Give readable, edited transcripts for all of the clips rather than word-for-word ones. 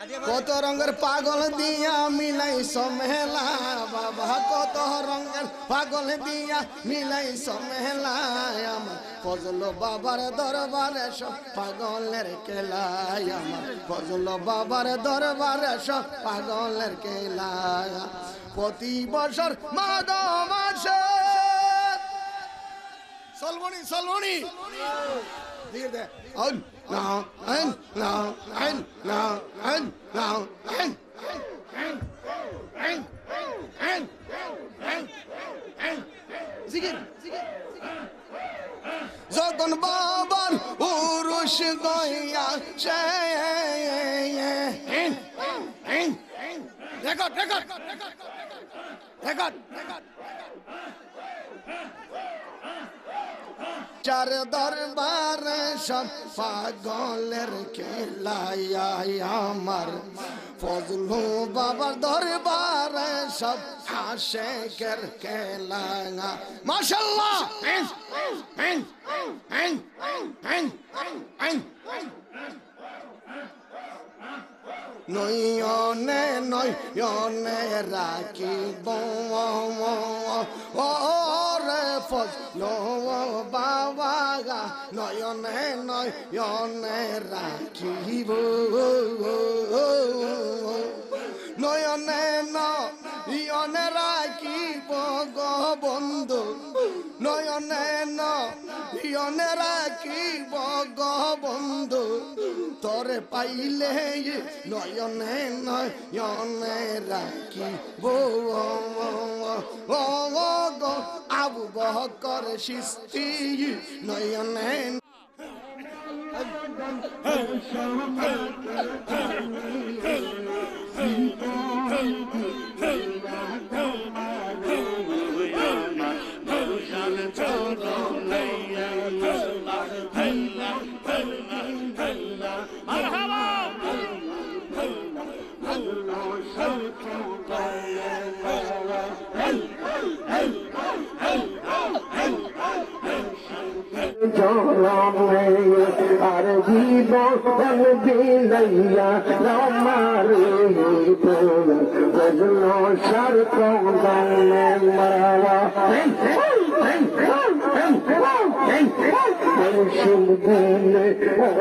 কত রঙের পাগল দিয়া মিলাই সমেলা বাবা, কত রঙের পাগল দিয়া মিলাই সমেলা আমার ফজল বাবার দরবারে সব পাগলের খেলায়, আমার ফজল বাবার দরবারে সব পাগলের খেলায়। প্রতি বছর মাঘ মাসে সলমনি সলমনি দিয়ে দে আন নাও আন নাও আন নাও আন নাও আন জিকির যখন বাবার উরুষ গইয়া সে রেকর্ড রেকর্ড রেকর্ড চার দরবারে সব পাগলের খেলায়, আমার ফজলু বাবার দরবারে সব আশেকের খেলা। মাশাআল্লাহ নয়নে নয়নে রাখিব ওরে ফজলু বাবা, নয়নে নয়নে রাখিব, নয়নে নয়নে রাখিব গো বন্ধু, নয়নে নয়নে রাখিব গো বন্ধু, তোরে পাইলে নয়নে নয়নে রাখিব গো আবু বকর চিশতি নয়নে। আর জীবন বিলাইয়া আমারে বজল সার কঙ্গানে মারা দিলে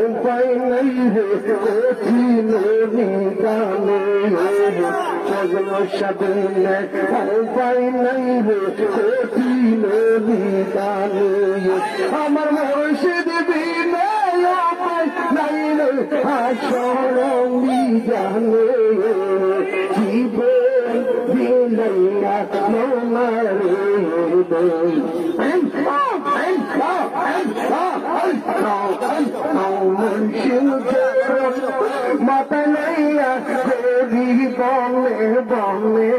উপায় নাই রে কঠিন নিদানে, বজল সাদিলে উপায় নাই রে কঠিন নিদানে, আমার মুর্শিদ বিনে উপায় নাই রে আসল নিদানে, জীবন বিলাইয়া আমারে মাতা নাইয়া দেবী বনে বনে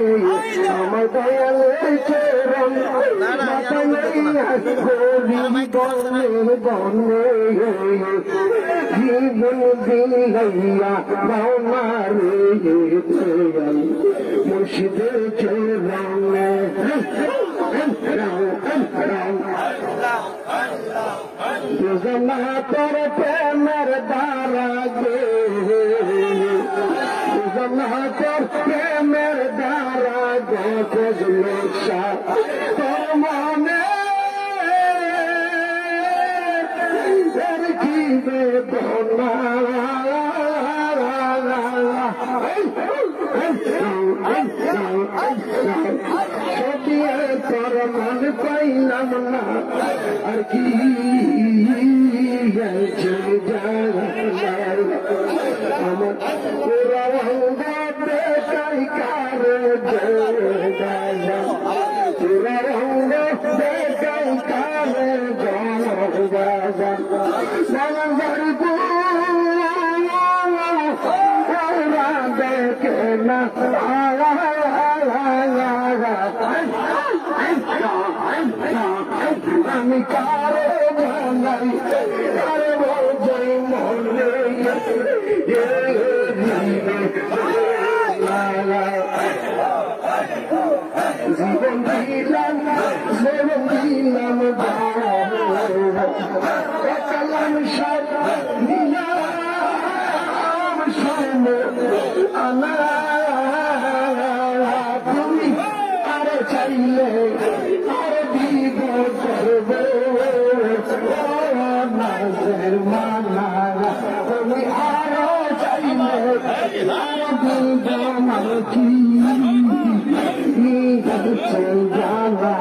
আমার দয়ালের চরণ, মাতা নাইয়া দেবী বনে বনে জীবন বিলাইয়া আমারে মুর্শিদের চরণে। তোর প্রেমের দ্বারা গে তোর প্রেমের দ্বারা গে ফজলে শাহ তোর মনে কি বেদনা তোর মন পাইলাম না আর কি আমার পুরা বেটাই কারে পুরা বেটাই কারে দেখে না আমি কারে বানাই কারে বলছাই মনে জীবন দিলাম কালাম সব নিলাম জানা তুমি আরে চাইলে আরে দিব করবে নাজের মানা তুমি আরো চাইলে দিব মালকি জানা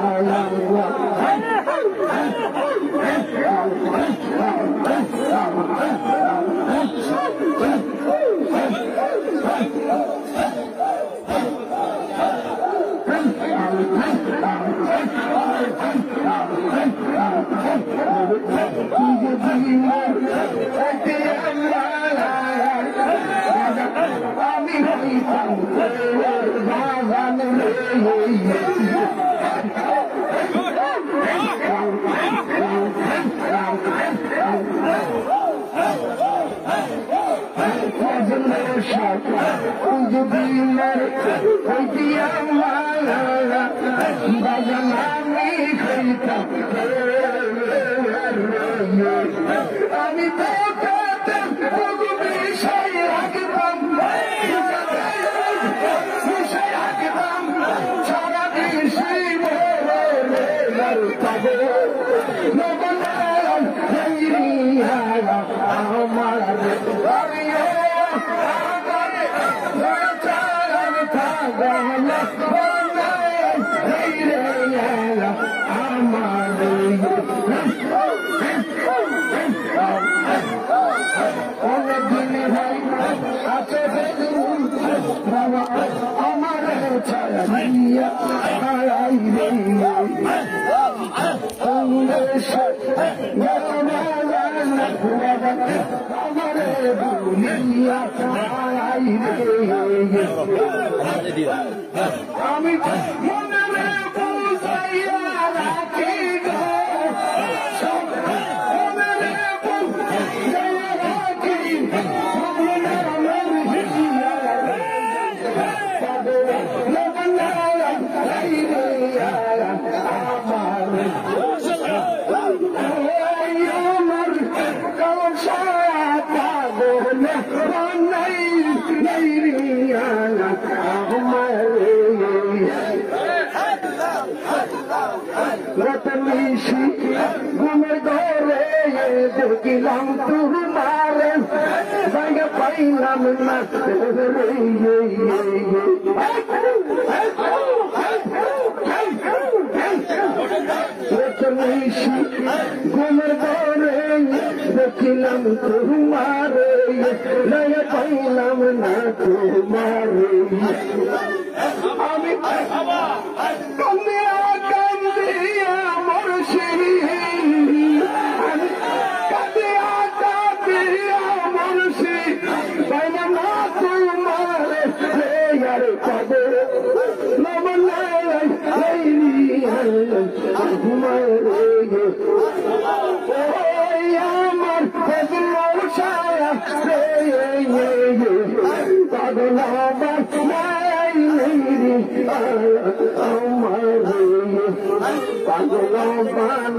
আমি দেখিলাম তোমার জায়গা পাইলাম না ঘুমের ঘরে দেখিলাম তোমার জায়গা পাইলাম না তোমার আমি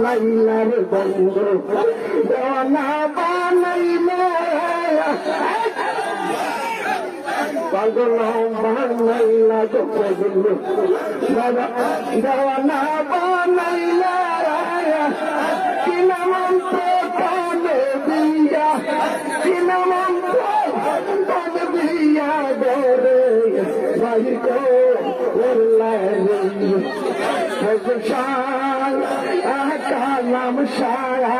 বানাইলার বন্ধু দেওয়ানা বানাইলে পাগল বানাইলা বন্ধু দেওয়ানা বানাইলা কিনা মন্ত্র কানে দিয়া কিনা মন্ত্র কানে দিয়া গরে ভাই গো কালাম সারা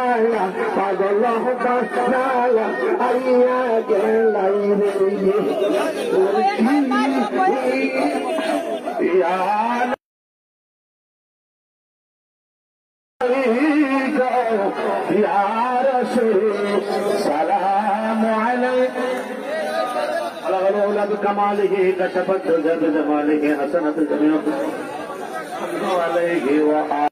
পাগল বানায়া আইয়া গেলাই সালাম আলাইকুম بكماله كشفت جماله حسنة جميع عليه